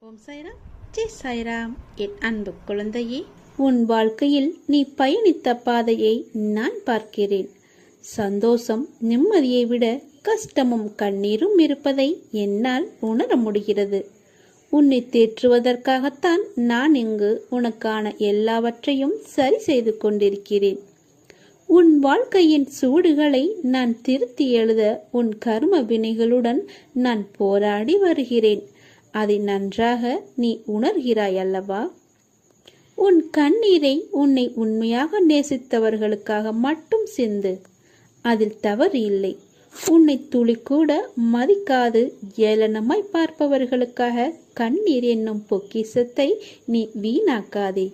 ஓம் சாய்ராம், ஜெய் சாய்ராம். என் அன்பு குழந்தையே, உன் வாழ்க்கையில் நீ பயணித்த பாதையை நான் பார்க்கிறேன். சந்தோஷம், நிம்மதியை விட கஷ்டமும் கண்ணீரும் இருப்பதை என்னால் உணர முடிகிறது. உன்னை தேற்றுவதற்காகத்தான் நான் இங்கு உனக்கான எல்லாவற்றையும் சரி செய்து கொண்டிருக்கிறேன். உன் வாழ்க்கையின் சூடுகளை நான் திருத்தி எழுத உன் கர்ம வினைகளுடன் நான் போராடி வருகிறேன். அதை நன்றாக நீ உணர்கிறாய் அல்லவா? உன் கண்ணீரை உன்னை உண்மையாக நேசித்தவர்களுக்காக மட்டும் சிந்து. அதில் தவறு இல்லை. உன்னை துளி கூட மதிக்காது ஏளனமாய் பார்ப்பவர்களுக்காக கண்ணீர் என்னும் பொக்கிஷத்தை நீ வீணாக்காதே.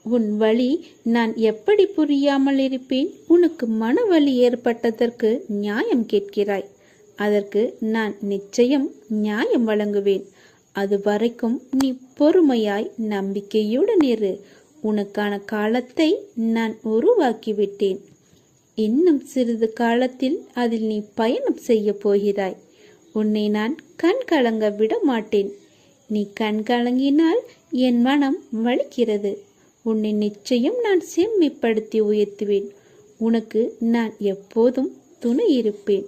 உன் வழி நான் எப்படி புரியாமல் இருப்பேன்? உனக்கு மனவலி ஏற்பட்டதற்கு நியாயம் கேட்கிறாய். அதற்கு நான் நிச்சயம் நியாயம் வழங்குவேன். அது வரைக்கும் நீ பொறுமையாய் நம்பிக்கையுடன் இரு. உனக்கான காலத்தை நான் உருவாக்கிவிட்டேன். இன்னும் சிறிது காலத்தில் அதில் நீ பயணம் செய்ய போகிறாய். உன்னை நான் கண் கலங்க விட மாட்டேன். நீ கண் கலங்கினால் என் மனம் வலிக்கிறது. உன்னை நிச்சயம் நான் செம்மைப்படுத்தி உயர்த்துவேன். உனக்கு நான் எப்போதும் துணை இருப்பேன்.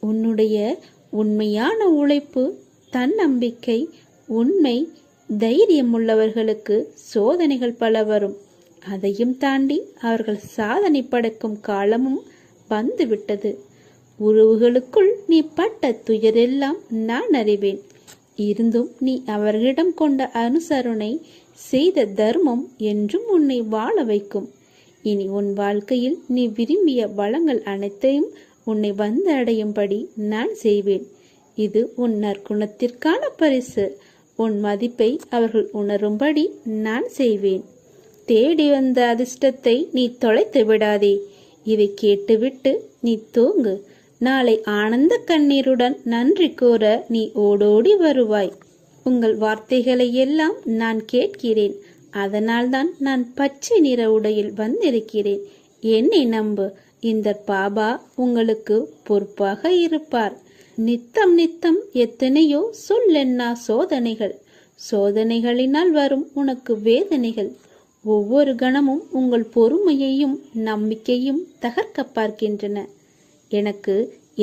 உன்னுடைய உண்மையான உழைப்பு, தன்னம்பிக்கை, உண்மை, தைரியம் உள்ளவர்களுக்கு சோதனைகள் பல வரும். அதையும் தாண்டி அவர்கள் சாதனை படைக்கும் காலமும் வந்துவிட்டது. உறவுகளுக்குள் நீ பட்ட துயரெல்லாம் நான் அறிவேன். இருந்தும் நீ அவர்களிடம் கொண்ட அனுசரணை, செய்த தர்மம் என்றும் உன்னை வாழ வைக்கும். இனி உன் வாழ்க்கையில் நீ விரும்பிய வளங்கள் அனைத்தையும் உன்னை வந்து அடையும்படி நான் செய்வேன். இது உன் நற்குணத்திற்கான பரிசு. உன் மதிப்பை அவர்கள் உணரும்படி நான் செய்வேன். தேடி வந்த அதிர்ஷ்டத்தை நீ தொலைத்து விடாதே. இதை கேட்டுவிட்டு நீ தூங்கு. நாளை ஆனந்த கண்ணீருடன் நன்றி கூற நீ ஓடோடி வருவாய். உங்கள் வார்த்தைகளை எல்லாம் நான் கேட்கிறேன். அதனால்தான் நான் பச்சை நிற உடையில் வந்திருக்கிறேன். என்னை நம்பு. இந்த பாபா உங்களுக்கு பொறுப்பாக இருப்பார். நித்தம் நித்தம் எத்தனையோ சொல்லென்னா சோதனைகள். சோதனைகளினால் வரும் உனக்கு வேதனைகள் ஒவ்வொரு கணமும் உங்கள் பொறுமையையும் நம்பிக்கையும் தகர்க்க பார்க்கின்றன. எனக்கு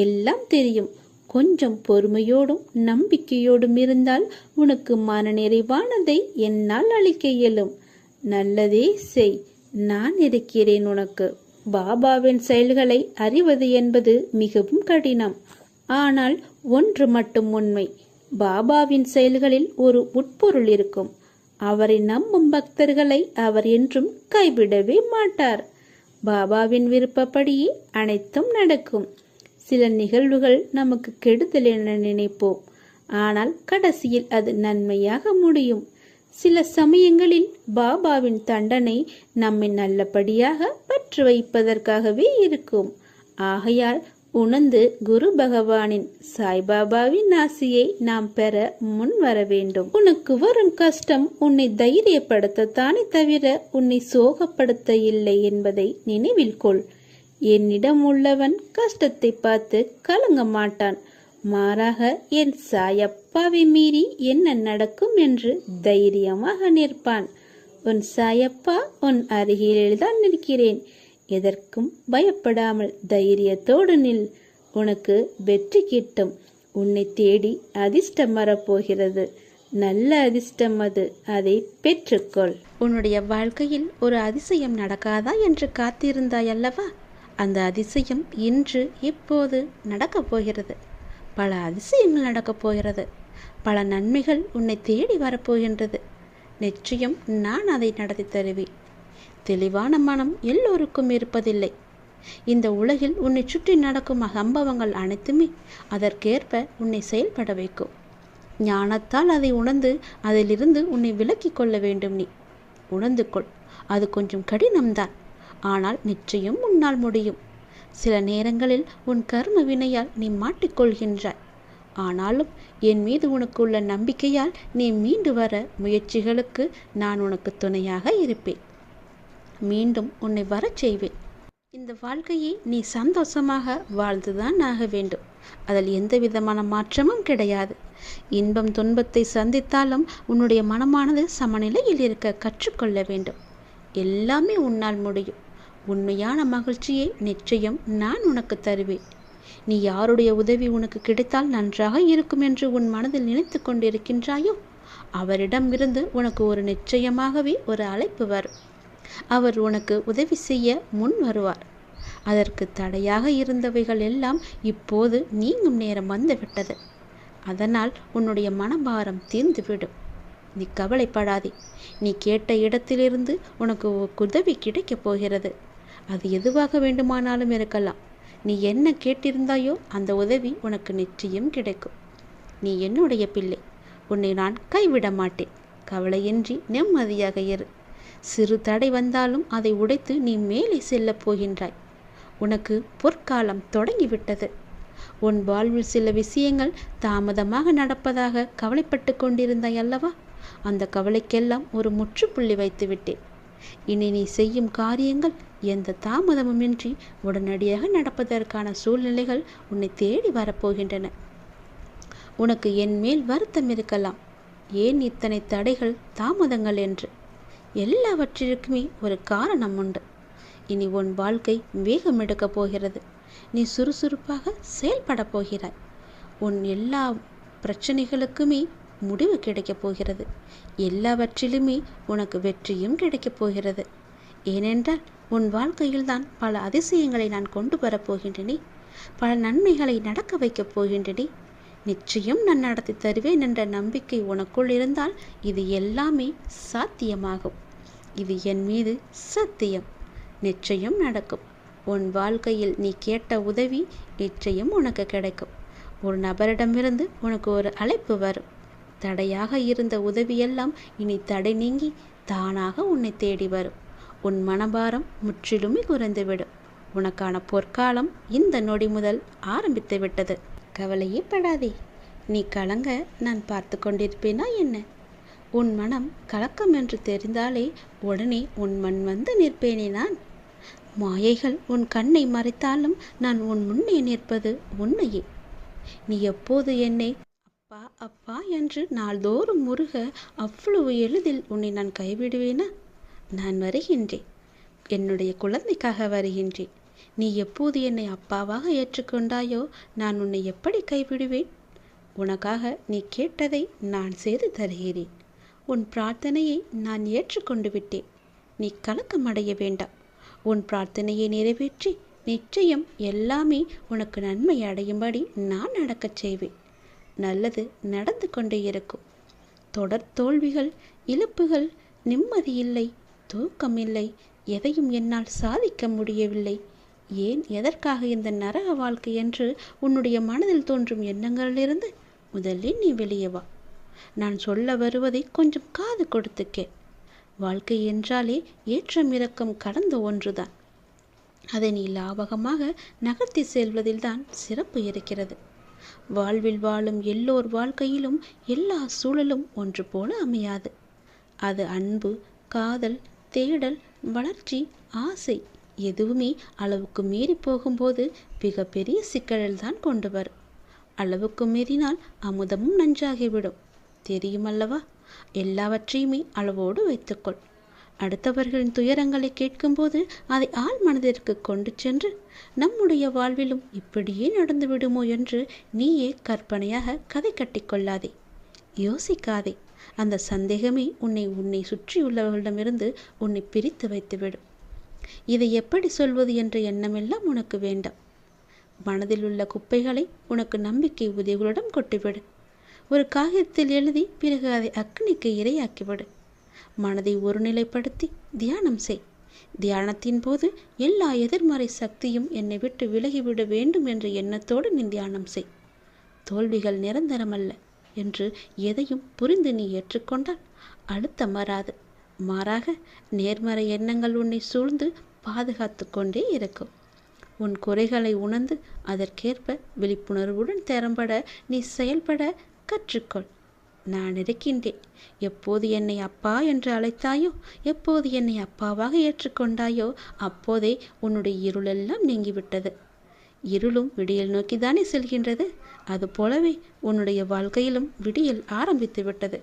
எல்லாம் தெரியும். கொஞ்சம் பொறுமையோடும் நம்பிக்கையோடும் இருந்தால் உனக்கு மனநிறைவானதை என்னால் அளிக்க இயலும். நல்லதே செய். நான் இருக்கிறேன் உனக்கு. பாபாவின் செயல்களை அறிவது என்பது மிகவும் கடினம். ஆனால் ஒன்று மட்டும் உண்மை. பாபாவின் செயல்களில் ஒரு உட்பொருள் இருக்கும். அவரை நம்பும் பக்தர்களை அவர் என்றும் கைவிடவே மாட்டார். பாபாவின் விருப்பப்படியே அனைத்தும் நடக்கும். சில நிகழ்வுகள் நமக்கு கெடுதல் என நினைப்போம். ஆனால் கடைசியில் அது நன்மையாக முடியும். சில சமயங்களில் பாபாவின் தண்டனை நம்மை நல்லபடியாக பற்று வைப்பதற்காகவே இருக்கும். ஆகையால் உணர்ந்து குரு பகவானின், சாய்பாபாவின் ஆசியை நாம் பெற முன் வர வேண்டும். உனக்கு வரும் கஷ்டம் உன்னை தைரியப்படுத்தத்தானே தவிர உன்னை சோகப்படுத்த இல்லை என்பதை நினைவில் கொள். என்னிடம் உள்ளவன் கஷ்டத்தை பார்த்து கலங்க மாட்டான். மாறாக என் சாயப்பாவை மீறி என்ன நடக்கும் என்று தைரியமாக நிற்பான். உன் சாயப்பா உன் அருகில்தான் நிற்கிறேன். எதற்கும் பயப்படாமல் தைரியத்தோடு நில். உனக்கு வெற்றி கிட்டும். உன்னை தேடி அதிர்ஷ்டம் வரப்போகிறது. நல்ல அதிர்ஷ்டம் அது. அதை பெற்றுக்கொள். உன்னுடைய வாழ்க்கையில் ஒரு அதிசயம் நடக்காதா என்று காத்திருந்தாய் அல்லவா? அந்த அதிசயம் இன்று இப்போது நடக்கப் போகிறது. பல அதிசயங்கள் நடக்கப் போகிறது. பல நன்மைகள் உன்னை தேடி வரப்போகின்றது. நிச்சயம் நான் அதை நடத்தி தருவேன். தெளிவான மனம் எல்லோருக்கும் இருப்பதில்லை. இந்த உலகில் உன்னை சுற்றி நடக்கும் சம்பவங்கள் அனைத்துமே அதற்கேற்ப உன்னை செயல்பட வைக்கும். ஞானத்தால் அதை உணர்ந்து அதிலிருந்து உன்னை விலக்கிக் கொள்ள வேண்டும். நீ உணர்ந்து கொள். அது கொஞ்சம் கடினம்தான். ஆனால் நிச்சயம் உன்னால் முடியும். சில நேரங்களில் உன் கர்ம வினையால் நீ மாட்டிக்கொள்கின்றாய். ஆனாலும் என் மீது உனக்கு உள்ள நம்பிக்கையால் நீ மீண்டு வர முயற்சிகளுக்கு நான் உனக்கு துணையாக இருப்பேன். மீண்டும் உன்னை வரச் செய்வேன். இந்த வாழ்க்கையை நீ சந்தோஷமாக வாழ்ந்துதான் ஆக வேண்டும். அதில் எந்த விதமான மாற்றமும் கிடையாது. இன்பம் துன்பத்தை சந்தித்தாலும் உன்னுடைய மனமானது சமநிலையில் இருக்க கற்றுக்கொள்ள வேண்டும். எல்லாமே உன்னால் முடியும். உண்மையான மகிழ்ச்சியை நிச்சயம் நான் உனக்கு தருவேன். நீ யாருடைய உதவி உனக்கு கிடைத்தால் நன்றாக இருக்கும் என்று உன் மனதில் நினைத்து கொண்டிருக்கின்றாயோ, அவரிடமிருந்து உனக்கு ஒரு நிச்சயமாகவே ஒரு அழைப்பு வரும். அவர் உனக்கு உதவி செய்ய முன் வருவார். அதற்கு தடையாக இருந்தவைகள் எல்லாம் இப்போது நீங்கும் நேரம் வந்துவிட்டது. அதனால் உன்னுடைய மனபாரம் தீர்ந்துவிடும். நீ கவலைப்படாதே. நீ கேட்ட இடத்திலிருந்து உனக்கு உதவி கிடைக்கப் போகிறது. அது எதுவாக வேண்டுமானாலும் இருக்கலாம். நீ என்ன கேட்டிருந்தாயோ அந்த உதவி உனக்கு நிச்சயம் கிடைக்கும். நீ என்னுடைய பிள்ளை. உன்னை நான் கைவிட மாட்டேன். கவலையின்றி நிம்மதியாக இரு. சிறு தடை வந்தாலும் அதை உடைத்து நீ மேலே செல்லப் போகின்றாய். உனக்கு பொற்காலம் தொடங்கிவிட்டது. உன் வாழ்வில் சில விஷயங்கள் தாமதமாக நடப்பதாக கவலைப்பட்டு கொண்டிருந்தாய் அல்லவா? அந்த கவலைக்கெல்லாம் ஒரு முற்றுப்புள்ளி வைத்து விட்டேன். இனி நீ செய்யும் காரியங்கள் எந்த தாமதமுமின்றி உடனடியாக நடப்பதற்கான சூழ்நிலைகள் உன்னை தேடி வரப்போகின்றன. உனக்கு என் மேல் வருத்தம் இருக்கலாம். ஏன் இத்தனை தடைகள் தாமதங்கள் என்று. எல்லாவற்றிற்குமே ஒரு காரணம் உண்டு. இனி உன் வாழ்க்கை வேகம் எடுக்கப் போகிறது. நீ சுறுசுறுப்பாக செயல்பட போகிறாய். உன் எல்லா பிரச்சனைகளுக்குமே முடிவு கிடைக்கப் போகிறது. எல்லாவற்றிலுமே உனக்கு வெற்றியும் கிடைக்கப் போகிறது. ஏனென்றால் உன் வாழ்க்கையில்தான் பல அதிசயங்களை நான் கொண்டு வரப்போகின்றனே. பல நன்மைகளை நடக்க வைக்கப் போகின்றனே. நிச்சயம் நான் நடத்தி தருவேன் என்ற நம்பிக்கை உனக்குள் இருந்தால் இது எல்லாமே சாத்தியமாகும். இது என் மீது சத்தியம். நிச்சயம் நடக்கும். உன் வாழ்க்கையில் நீ கேட்ட உதவி நிச்சயம் உனக்கு கிடைக்கும். ஒரு நபரிடமிருந்து உனக்கு ஒரு அழைப்பு வரும். தடையாக இருந்த உதவியெல்லாம் இனி தடை நீங்கி தானாக உன்னை தேடி வரும். உன் மனபாரம் முற்றிலுமே குறைந்துவிடும். உனக்கான பொற்காலம் இந்த நொடி முதல் ஆரம்பித்து விட்டது. கவலையே படாதே. நீ கலங்க நான் பார்த்து கொண்டிருப்பேனா என்ன? உன் மனம் கலக்கம் என்று தெரிந்தாலே உடனே உன் மண் வந்து நிற்பேனே நான். மாயைகள் உன் கண்ணை மறைத்தாலும் நான் உன் முன்னே நிற்பது உண்மையே. நீ எப்போது என்னை அப்பா அப்பா என்று நாள்தோறும் முருக அவ்வளவு எளிதில் உன்னை நான் கைவிடுவேனா? நான் வருகின்றேன். என்னுடைய குழந்தைக்காக வருகின்றேன். நீ எப்போது என்னை அப்பாவாக ஏற்றுக்கொண்டாயோ நான் உன்னை எப்படி கைவிடுவேன்? உனக்காக நீ கேட்டதை நான் செய்து தருகிறேன். உன் பிரார்த்தனையை நான் ஏற்றுக்கொண்டு விட்டேன். நீ கலக்கமடைய வேண்டாம். உன் பிரார்த்தனையை நிறைவேற்றி நிச்சயம் எல்லாமே உனக்கு நன்மை அடையும்படி நான் நடக்கச் செய்வேன். நல்லது நடந்து கொண்டே இருக்கும். தொடர் தோல்விகள், இழப்புகள், நிம்மதியில்லை, தூக்கமில்லை, எதையும் என்னால் சாதிக்க முடியவில்லை, ஏன் எதற்காக இந்த நரக வாழ்க்கை என்று உன்னுடைய மனதில் தோன்றும் எண்ணங்களிலிருந்து முதலில் நீ வெளியே வா. நான் சொல்ல வருவதை கொஞ்சம் காது கொடுத்துக்கே. வாழ்க்கை என்றாலே ஏற்றம் இறக்கம் கடந்த ஒன்றுதான். அதை நீ லாபகமாக நகர்த்தி செல்வதில்தான் சிறப்பு இருக்கிறது. வாழ்வில் வாழும் எல்லோர் வாழ்க்கையிலும் எல்லா சூழலும் ஒன்று போல அமையாது. அது அன்பு, காதல், தேடல், வளர்ச்சி, ஆசை எதுவுமே அளவுக்கு மீறி போகும்போது மிகப்பெரிய சிக்கலில்தான் கொண்டு வரும். அளவுக்கு மீறினால் அமுதமும் நஞ்சாகிவிடும். தெரியுமல்லவா? எல்லாவற்றையுமே அளவோடு வைத்துக்கொள். அடுத்தவர்களின் துயரங்களை கேட்கும்போது அதை ஆழ் மனதிற்கு கொண்டு சென்று நம்முடைய வாழ்விலும் இப்படியே நடந்து விடுமோ என்று நீயே கற்பனையாக கதை கட்டிக்கொள்ளாதே. யோசிக்காதே. அந்த சந்தேகமே உன்னை சுற்றியுள்ளவர்களிடமிருந்து உன்னை பிரித்து வைத்துவிடும். இதை எப்படி சொல்வது என்ற எண்ணமெல்லாம் உனக்கு வேண்டாம். மனதில் உள்ள குப்பைகளை உனக்கு நம்பிக்கை உதவிகளுடன் கொட்டிவிடு. ஒரு காகிதத்தில் எழுதி பிறகு அதை அக்னிக்கு இரையாக்கிவிடு. மனதை ஒருநிலைப்படுத்தி தியானம் செய். தியானத்தின் போது எல்லா எதிர்மறை சக்தியும் என்னை விட்டு விலகிவிட வேண்டும் என்ற எண்ணத்தோடு நீ தியானம் செய். தோல்விகள் நிரந்தரமல்ல என்று எதையும் புரிந்து நீ ஏற்றுக்கொண்டால் அழுத்தம் வராது. மாறாக நேர்மறை எண்ணங்கள் உன்னை சூழ்ந்து பாதுகாத்து கொண்டே இருக்கும். உன் குறைகளை உணர்ந்து அதற்கேற்ப விழிப்புணர்வுடன் திறம்பட நீ செயல்பட கற்றுக்கொள். நான் இருக்கின்றேன். எப்போது என்னை அப்பா என்று அழைத்தாயோ, எப்போது என்னை அப்பாவாக ஏற்றுக்கொண்டாயோ அப்போதே உன்னுடைய இருளெல்லாம் நீங்கிவிட்டது. இருளும் விடியல் நோக்கித்தானே செல்கின்றது. அதுபோலவே உன்னுடைய வாழ்க்கையிலும் விடியல் ஆரம்பித்து விட்டது.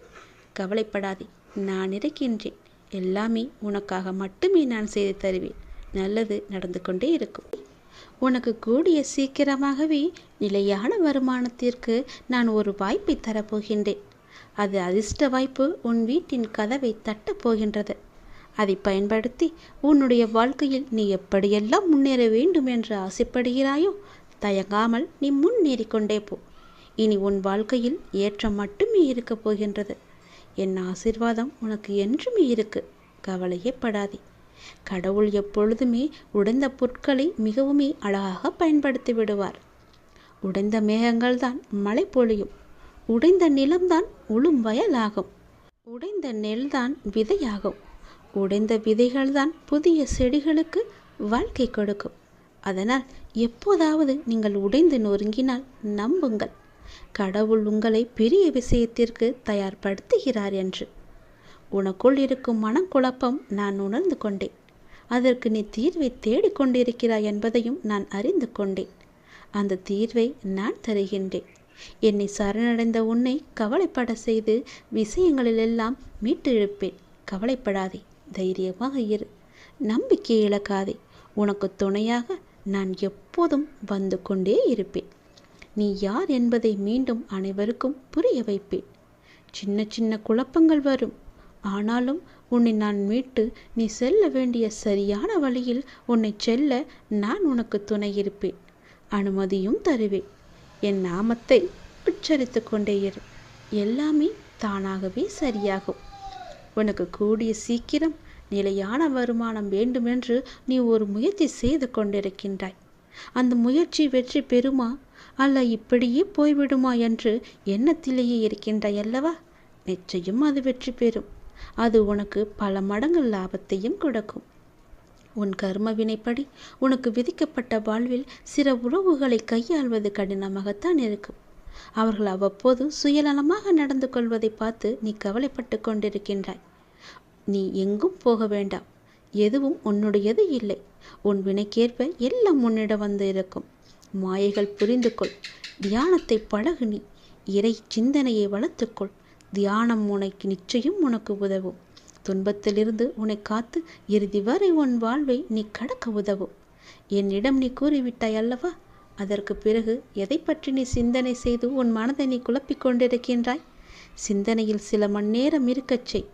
கவலைப்படாதே, நான் இருக்கின்றேன். எல்லாமே உனக்காக மட்டுமே நான் செய்து தருவேன். நல்லது நடந்து கொண்டே இருக்கும். உனக்கு கூடிய சீக்கிரமாகவே நிலையான வருமானத்திற்கு நான் ஒரு வாய்ப்பை தரப்போகின்றேன். அது அதிர்ஷ்ட வாய்ப்பு உன் வீட்டின் கதவை தட்டப் போகின்றது. அதை பயன்படுத்தி உன்னுடைய வாழ்க்கையில் நீ எப்படியெல்லாம் முன்னேற வேண்டும் என்று ஆசைப்படுகிறாயோ தயங்காமல் நீ முன்னேறி கொண்டே போ. இனி உன் வாழ்க்கையில் ஏற்றம் மட்டுமே இருக்கப் போகின்றது. என் ஆசீர்வாதம் உனக்கு என்றுமே இருக்கு. கவலையே படாதே. கடவுள் எப்பொழுதுமே உடைந்த பொருட்களை மிகவுமே அழகாக பயன்படுத்தி விடுவார். உடைந்த மேகங்கள் தான் மழை பொழியும். உடைந்த நிலம்தான் உளும் வயலாகும். உடைந்த நெல்தான் விதையாகும். உடைந்த விதைகள்தான் புதிய செடிகளுக்கு வாழ்க்கை கொடுக்கும். அதனால் எப்போதாவது நீங்கள் உடைந்து நொறுங்கினால் நம்புங்கள், கடவுள் உங்களை பெரிய விஷயத்திற்கு தயார்படுத்துகிறார் என்று. உனக்குள் இருக்கும் மனக்குழப்பம் நான் உணர்ந்து கொண்டேன். அதற்கு நீ தீர்வை தேடிக்கொண்டிருக்கிறாய் என்பதையும் நான் அறிந்து கொண்டேன். அந்த தீர்வை நான் தருகின்றேன். என்னை சரணடைந்த உன்னை கவலைப்பட செய்து விஷயங்களிலெல்லாம் மீட்டு இழுப்பேன். கவலைப்படாதே, தைரியமாக இரு. நம்பிக்கை இழக்காதே. உனக்கு துணையாக நான் எப்போதும் வந்து கொண்டே இருப்பேன். நீ யார் என்பதை மீண்டும் அனைவருக்கும் புரிய வைப்பேன். சின்ன சின்ன குழப்பங்கள் வரும். ஆனாலும் உன்னை நான் மீட்டு நீ செல்ல வேண்டிய சரியான வழியில் உன்னை செல்ல நான் உனக்கு துணை இருப்பேன். அனுமதியும் தருவேன். என் நாமத்தை உச்சரித்து கொண்டே இரு. எல்லாமே தானாகவே சரியாகும். உனக்கு கூடிய சீக்கிரம் நிலையான வருமானம் வேண்டுமென்று நீ ஒரு முயற்சி செய்து கொண்டிருக்கின்றாய். அந்த முயற்சி வெற்றி பெறுமா அல்ல இப்படியே போய்விடுமா என்று எண்ணத்திலேயே இருக்கின்றாய் அல்லவா? நிச்சயம் அது வெற்றி பெறும். அது உனக்கு பல மடங்கு லாபத்தையும் கொடுக்கும். உன் கர்ம வினைப்படி உனக்கு விதிக்கப்பட்ட வாழ்வில் சில உறவுகளை கையாள்வது கடினமாகத்தான் இருக்கும். அவர்கள் அவ்வப்போது சுயநலமாக நடந்து கொள்வதை பார்த்து நீ கவலைப்பட்டு கொண்டிருக்கின்றாய். நீ எங்கும் போக வேண்டாம். எதுவும் உன்னுடையது இல்லை. உன் வினைக்கேற்ப எல்லாம் உன்னிடம் வந்து இருக்கும். மாயைகள் புரிந்து கொள். தியானத்தை பழகு. நீ இறை சிந்தனையை வளர்த்துக்கொள். தியானம் உனக்கு நிச்சயம் உனக்கு உதவும். துன்பத்திலிருந்து உன்னை காத்து இறுதி வரை உன் வாழ்வை நீ கடக்க உதவும். என்னிடம் நீ கூறிவிட்டாய் அல்லவா? அதற்கு பிறகு எதை பற்றி நீ சிந்தனை செய்து உன் மனதை நீ குழப்பிக் கொண்டிருக்கின்றாய்? சிந்தனையில் சில மணி நேரம் இருக்கச் செய்.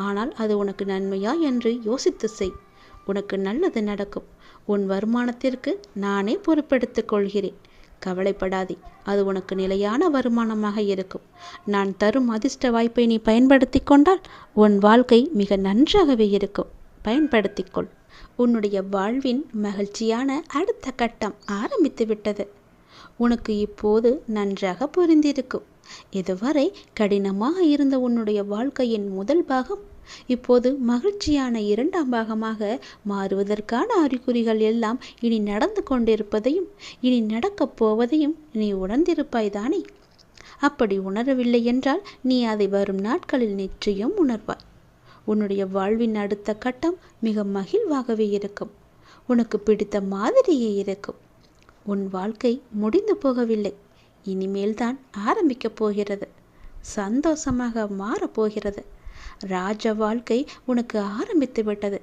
ஆனால் அது உனக்கு நன்மையா என்று யோசித்து செய். உனக்கு நல்லது நடக்கும். உன் வருமானத்திற்கு நானே பொறுப்பெடுத்துக் கொள்கிறேன். கவலைப்படாதே, அது உனக்கு நிலையான வருமானமாக இருக்கும். நான் தரும் அதிர்ஷ்ட வாய்ப்பை நீ பயன்படுத்தி கொண்டால் உன் வாழ்க்கை மிக நன்றாகவே இருக்கும். பயன்படுத்திக்கொள். உன்னுடைய வாழ்வின் மகிழ்ச்சியான அடுத்த கட்டம் ஆரம்பித்து விட்டது. உனக்கு இப்போது நன்றாக புரிந்திருக்கும். இதுவரை கடினமாக இருந்த உன்னுடைய வாழ்க்கையின் முதல் பாகம் இப்போது மகிழ்ச்சியான இரண்டாம் பாகமாக மாறுவதற்கான அறிகுறிகள் எல்லாம் இனி நடந்து கொண்டிருப்பதையும் இனி நடக்கப் போவதையும் நீ உணர்ந்திருப்பாய்தானே? அப்படி உணரவில்லை என்றால் நீ அதை வரும் நாட்களில் நிச்சயம் உணர்வாய். உன்னுடைய வாழ்வின் அடுத்த கட்டம் மிக மகிழ்வாகவே இருக்கும். உனக்கு பிடித்த மாதிரியே இருக்கும். உன் வாழ்க்கை முடிந்து போகவில்லை. இனிமேல்தான் ஆரம்பிக்கப் போகிறது. சந்தோஷமாக மாறப்போகிறது. ராஜ வாழ்க்கை உனக்கு ஆரம்பித்து விட்டது.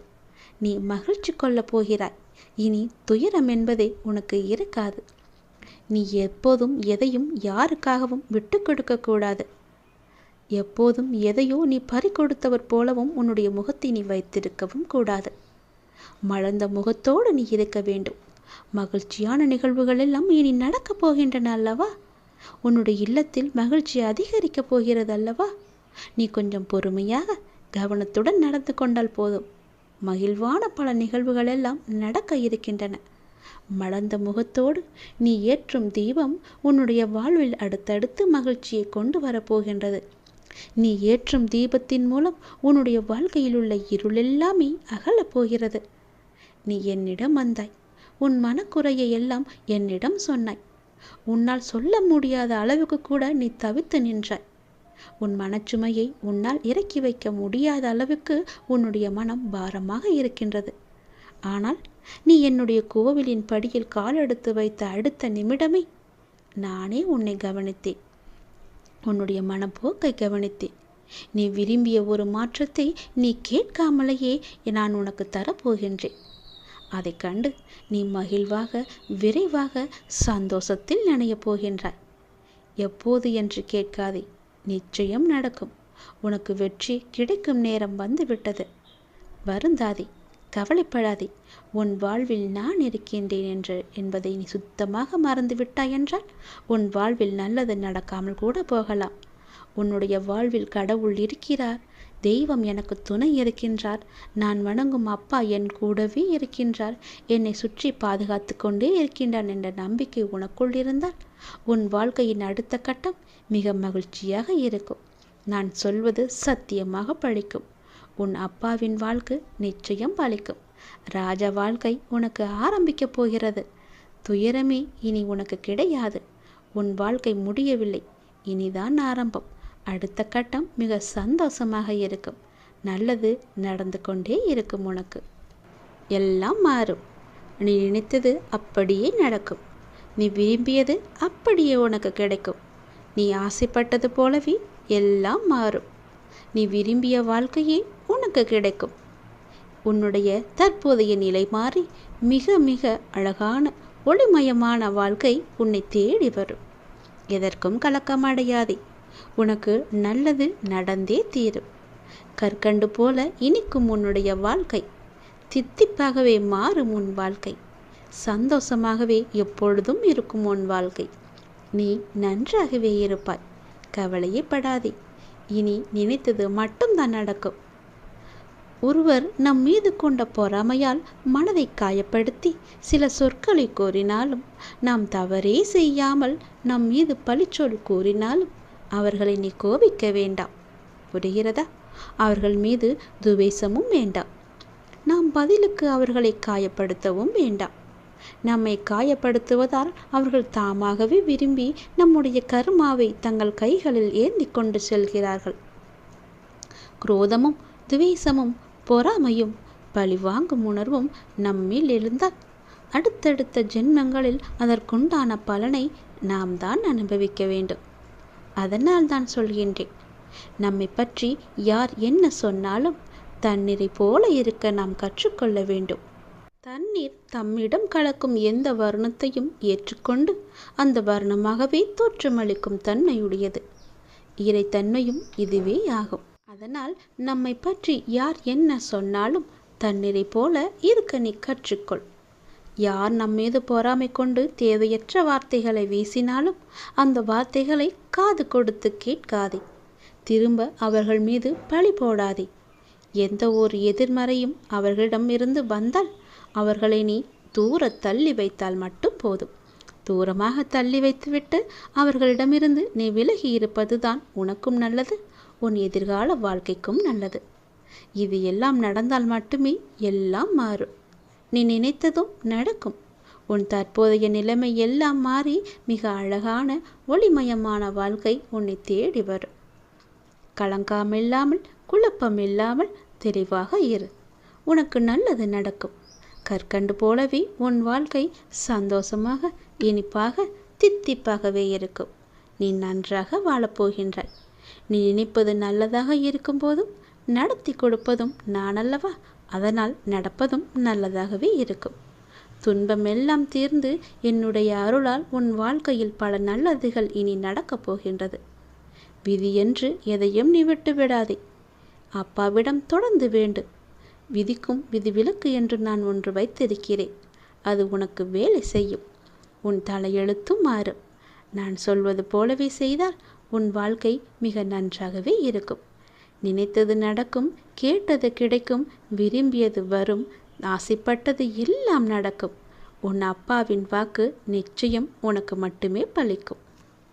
நீ மகிழ்ச்சி கொள்ளப் போகிறாய். இனி துயரம் என்பதே உனக்கு இருக்காது. நீ எப்போதும் எதையும் யாருக்காகவும் விட்டு கொடுக்க கூடாது. எப்போதும் எதையோ நீ பறி கொடுத்தவர் போலவும் உன்னுடைய முகத்தை நீ வைத்திருக்கவும் கூடாது. மலர்ந்த முகத்தோடு நீ இருக்க வேண்டும். மகிழ்ச்சியான நிகழ்வுகள் எல்லாம் இனி நடக்கப் போகின்றன அல்லவா? உன்னுடைய இல்லத்தில் மகிழ்ச்சி அதிகரிக்கப் போகிறது அல்லவா? நீ கொஞ்சம் பொறுமையாக கவனத்துடன் நடந்து கொண்டால் போதும். மகிழ்வான பல நிகழ்வுகள் எல்லாம் நடக்க இருக்கின்றன. மலர்ந்த முகத்தோடு நீ ஏற்றும் தீபம் உன்னுடைய வாழ்வில் அடுத்தடுத்து மகிழ்ச்சியை கொண்டு வரப்போகின்றது. நீ ஏற்றும் தீபத்தின் மூலம் உன்னுடைய வாழ்க்கையில் உள்ள இருளெல்லாமே அகலப் போகிறது. நீ என்னிடம் வந்தாய். உன் மனக்குறையை எல்லாம் என்னிடம் சொன்னாய். உன்னால் சொல்ல முடியாத அளவுக்கு கூட நீ தவித்து நின்றாய். உன் மனச்சுமையை உன்னால் இறக்கி வைக்க முடியாத அளவுக்கு உன்னுடைய மனம் பாரமாக இருக்கின்றது. ஆனால் நீ என்னுடைய கோவிலின் படியில் காலெடுத்து வைத்த அடுத்த நிமிடமே நானே உன்னை கவனித்தேன். உன்னுடைய மனப்போக்கை கவனித்தேன். நீ விரும்பிய ஒரு மாற்றத்தை நீ கேட்காமலேயே நான் உனக்கு தரப்போகின்றேன். அதை கண்டு நீ மகிழ்வாக விரைவாக சந்தோஷத்தில் நனையப் போகின்றாய். எப்போது என்று கேட்காதே, நிச்சயம் நடக்கும். உனக்கு வெற்றி கிடைக்கும் நேரம் வந்துவிட்டது. வருந்தாதே, கவலைப்படாதே. உன் வாழ்வில் நான் இருக்கின்றேன் என்பதை நீ சுத்தமாக மறந்து விட்டாய் என்றால் உன் வாழ்வில் நல்லது நடக்காமல் கூட போகலாம். உன்னுடைய வாழ்வில் கடவுள் இருக்கிறார். தெய்வம் எனக்கு துணை இருக்கின்றார். நான் வணங்கும் அப்பா என் கூடவே இருக்கின்றார். என்னை சுற்றி பாதுகாத்து கொண்டே இருக்கின்றான் என்ற நம்பிக்கை உனக்குள் இருந்தால் உன் வாழ்க்கையின் அடுத்த கட்டம் மிக மகிழ்ச்சியாக இருக்கும். நான் சொல்வது சத்தியமாக பழிக்கும். உன் அப்பாவின் வாழ்க்கை நிச்சயம் பழிக்கும். ராஜ வாழ்க்கை உனக்கு ஆரம்பிக்கப் போகிறது. துயரமே இனி உனக்கு கிடையாது. உன் வாழ்க்கை முடியவில்லை, இனிதான் ஆரம்பம். அடுத்த கட்டம் மிக சந்தோஷமாக இருக்கும். நல்லது நடந்து கொண்டே இருக்கும். உனக்கு எல்லாம் மாறும். நீ நினைத்தது அப்படியே நடக்கும். நீ விரும்பியது அப்படியே உனக்கு கிடைக்கும். நீ ஆசைப்பட்டது போலவே எல்லாம் மாறும். நீ விரும்பிய வாழ்க்கையே உனக்கு கிடைக்கும். உன்னுடைய தற்போதைய நிலை மாறி மிக மிக அழகான ஒளிமயமான வாழ்க்கை உன்னை தேடி வரும். எதற்கும் கலக்கமடையாதே. உனக்கு நல்லது நடந்தே தீரும். கற்கண்டு போல இனிக்கும் உன்னுடைய வாழ்க்கை. தித்திப்பாகவே மாறும் உன் வாழ்க்கை. சந்தோஷமாகவே எப்பொழுதும் இருக்கும் உன் வாழ்க்கை. நீ நன்றாகவே இருப்பாய். கவலையே படாதே. இனி நினைத்தது மட்டும்தான் நடக்கும். ஒருவர் நம் மீது கொண்ட பொறாமையால் மனதை காயப்படுத்தி சில சொற்களை கூறினாலும், நாம் தவறே செய்யாமல் நம் மீது பழிச்சொல் கூறினாலும் அவர்களை நீ கோபிக்க வேண்டாம். புரிகிறதா? அவர்கள் மீது துவேஷமும் வேண்டாம். நாம் பதிலுக்கு அவர்களை காயப்படுத்தவும் வேண்டாம். நம்மை காயப்படுத்துவதால் அவர்கள் தாமாகவே விரும்பி நம்முடைய கர்மாவை தங்கள் கைகளில் ஏந்தி கொண்டு செல்கிறார்கள். குரோதமும் துவேஷமும் பொறாமையும் பழிவாங்கும் உணர்வும் நம்மில் எழுந்தால் அடுத்தடுத்த ஜென்மங்களில் அதற்குண்டான பலனை நாம் தான் அனுபவிக்க வேண்டும். அதனால் தான் சொல்கின்றேன், நம்மை பற்றி யார் என்ன சொன்னாலும் தண்ணீரை போல இருக்க நாம் கற்றுக்கொள்ள வேண்டும். தண்ணீர் தம்மிடம் கலக்கும் எந்த வர்ணத்தையும் ஏற்றுக்கொண்டு அந்த வர்ணமாகவே தோற்றமளிக்கும் தன்மையுடையது. இறைத்தன்மையும் இதுவே ஆகும். அதனால் நம்மை பற்றி யார் என்ன சொன்னாலும் தண்ணீரை போல இருக்க நீ கற்றுக்கொள். யார் நம்மீது பொறாமை கொண்டு தேவையற்ற வார்த்தைகளை வீசினாலும் அந்த வார்த்தைகளை காது கொடுத்து கேட்காதே. திரும்ப அவர்கள் மீது பழி போடாதே. எந்த ஒரு எதிர்மறையும் அவர்களிடம் இருந்து வந்தால் அவர்களை நீ தூர தள்ளி வைத்தால் மட்டும் போதும். தூரமாக தள்ளி வைத்துவிட்டு அவர்களிடமிருந்து நீ விலகி இருப்பதுதான் உனக்கும் நல்லது, உன் எதிர்கால வாழ்க்கைக்கும் நல்லது. இது எல்லாம் நடந்தால் மட்டுமே எல்லாம் மாறும். நீ நினைத்ததும் நடக்கும். உன் தற்போதைய நிலைமை எல்லாம் மாறி மிக அழகான ஒளிமயமான வாழ்க்கை உன்னை தேடி வரும். கலங்காமில்லாமல் குழப்பமில்லாமல் தெளிவாக இரு. உனக்கு நல்லது நடக்கும். கற்கண்டு போலவே உன் வாழ்க்கை சந்தோஷமாக இனிப்பாக தித்திப்பாகவே இருக்கும். நீ நன்றாக வாழப்போகின்றாய். நீ நினைப்பது நல்லதாக இருக்கும்போதும் நடத்தி கொடுப்பதும் நான் அல்லவா? அதனால் நடப்பதும் நல்லதாகவே இருக்கும். துன்பம் எல்லாம் தீர்ந்து என்னுடைய அருளால் உன் வாழ்க்கையில் பல நல்லதுகள் இனி நடக்கப் போகின்றது. விதி என்று எதையும் நீ விட்டு விடாதே. அப்பாவிடம் தொடர்ந்து வேண்டு. விதிக்கும் விதிவிலக்கு என்று நான் ஒன்று வைத்திருக்கிறேன். அது உனக்கு வேலை செய்யும். உன் தலையெழுத்தும் மாறும். நான் சொல்வது போலவே செய்தால் உன் வாழ்க்கை மிக நன்றாகவே இருக்கும். நினைத்தது நடக்கும், கேட்டது கிடைக்கும், விரும்பியது வரும், ஆசைப்பட்டது எல்லாம் நடக்கும். உன் அப்பாவின் வாக்கு நிச்சயம் உனக்கு மட்டுமே பலிக்கும்.